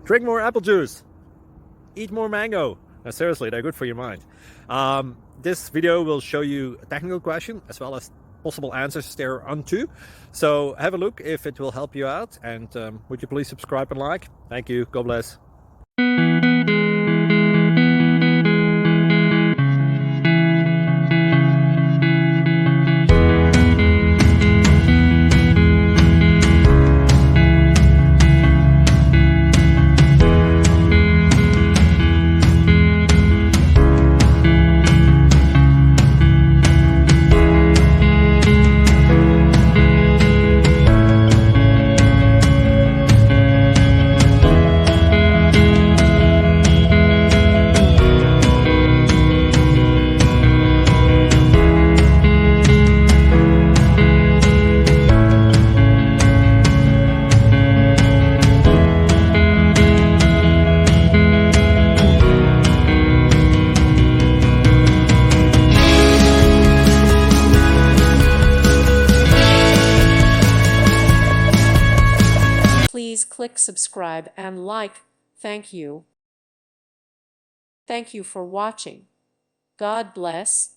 Drink more apple juice. Eat more mango. No, seriously, they're good for your mind. This video will show you a technical question as well as possible answers thereunto. So have a look if it will help you out, and would you please subscribe and like? Thank you. God bless. Please click subscribe and like. Thank you. Thank you for watching. God bless.